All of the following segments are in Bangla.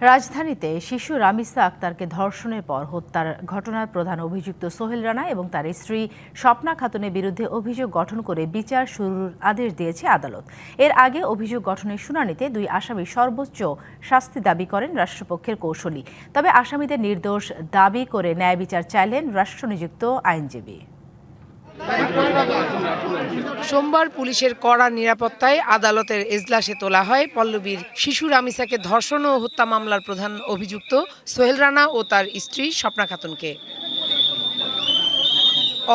রাজধানীতে শিশু রামিসা আক্তারকে ধর্ষণের পর হত্যার ঘটনার প্রধান অভিযুক্ত সোহেল রানা এবং তার স্ত্রী স্বপ্না খাতুনের বিরুদ্ধে অভিযোগ গঠন করে বিচার শুরুর আদেশ দিয়েছে আদালত। এর আগে অভিযোগ গঠনের শুনানিতে দুই আসামি সর্বোচ্চ শাস্তি দাবি করেন রাষ্ট্রপক্ষের কৌঁসুলি। তবে আসামিদের নির্দোষ দাবি করে ন্যায় বিচার চাইলেন রাষ্ট্রনিযুক্ত আইনজীবী। সোমবার পুলিশের কড়া নিরাপত্তায় আদালতের এজলাসে তোলা হয় পল্লবীর শিশু রামিসাকে ধর্ষণ ও হত্যা মামলার প্রধান অভিযুক্ত সোহেল রানা ও তার স্ত্রী স্বপ্না খাতুনকে।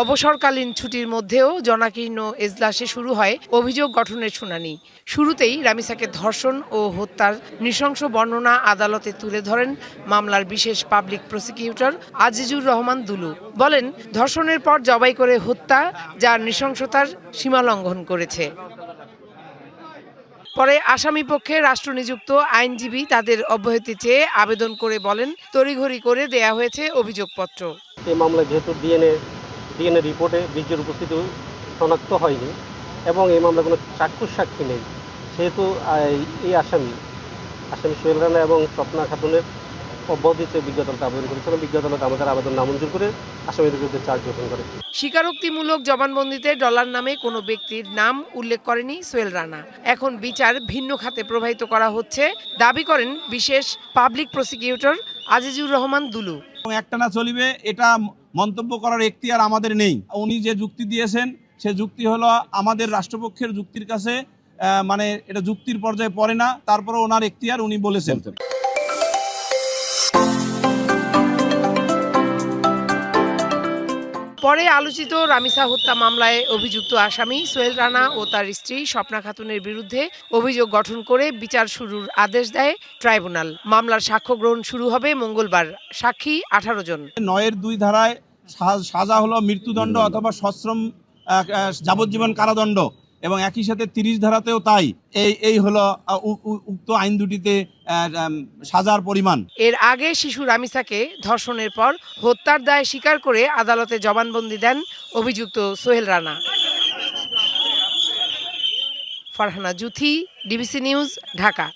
অবসরকালীন ছুটির মধ্যেও জনাকীর্ণ এজলাসে শুরু হয় অভিযোগ গঠনের শুনানি। শুরুতেই রামিসাকে ধর্ষণ ও হত্যার নৃশংস বর্ণনা আদালতে তুলে ধরেন মামলার বিশেষ পাবলিক প্রসিকিউটর আজিজুর রহমান দুলু। বলেন, ধর্ষণের পর জবাই করে হত্যা, যা নৃশংসতার সীমা লঙ্ঘন করেছে। পরে আসামি পক্ষে রাষ্ট্রনিযুক্ত আইনজীবী তাদের অব্যাহতি চেয়ে আবেদন করে বলেন, তড়িঘড়ি করে দেয়া হয়েছে অভিযোগপত্র। এই মামলায় যেহেতু ডিএনএ রিপোর্টে বীর্যের উপস্থিতি শনাক্ত হয়নি এবং এই মামলায় কোনো চাক্ষুষ সাক্ষী নেই, সেহেতু এই আসামি সোহেল রানা এবং স্বপ্না খাতুনের অব্যাহতিতে বিজ্ঞ আদালতে আবেদন করেছিল। বিজ্ঞ আদালত আমাদের আবেদন নামঞ্জুর করে আসামিদের বিরুদ্ধে চার্জ গঠন করে। স্বীকারোক্তিমূলক জবানবন্দিতে ডলার নামে কোনো ব্যক্তির নাম উল্লেখ করেনি সোহেল রানা। এখন বিচার ভিন্ন খাতে প্রবাহিত করা হচ্ছে দাবি করেন বিশেষ পাবলিক প্রসিকিউটর আজিজুর রহমান দুলু। একটানা চলিবে এটা মন্তব্য করার এখতিয়ার আমাদের নেই। উনি যে যুক্তি দিয়েছেন সে যুক্তি হলো আমাদের রাষ্ট্রপক্ষের যুক্তির কাছে মানে এটা যুক্তির পর্যায়ে পড়ে না, তারপরে ওনার এখতিয়ার উনি বলেছেন। পরে আলোচিত রামিসা হত্যা মামলায় অভিযুক্ত আসামি সোহেল রানা ও তার স্ত্রী স্বপ্না খাতুনের বিরুদ্ধে অভিযোগ গঠন করে বিচার শুরুর আদেশ দেয় ট্রাইব্যুনাল। মামলার সাক্ষ্য গ্রহণ শুরু হবে মঙ্গলবার। সাক্ষী 18 জন। 9-2 ধারায় সাজা হলো মৃত্যুদণ্ড অথবা সশ্রম যাবজ্জীবন কারাদণ্ড এবং একই সাথে 30 ধারাতেও তাই। এই হলো উক্ত আইন দুটিতে সাজার পরিমাণ। এর আগে শিশু রামিসাকে ধর্ষণের পর হত্যার দায় স্বীকার করে আদালতে জবানবন্দি দেন অভিযুক্ত সোহেল রানা। Farhana Juthi, DBC news, Dhaka.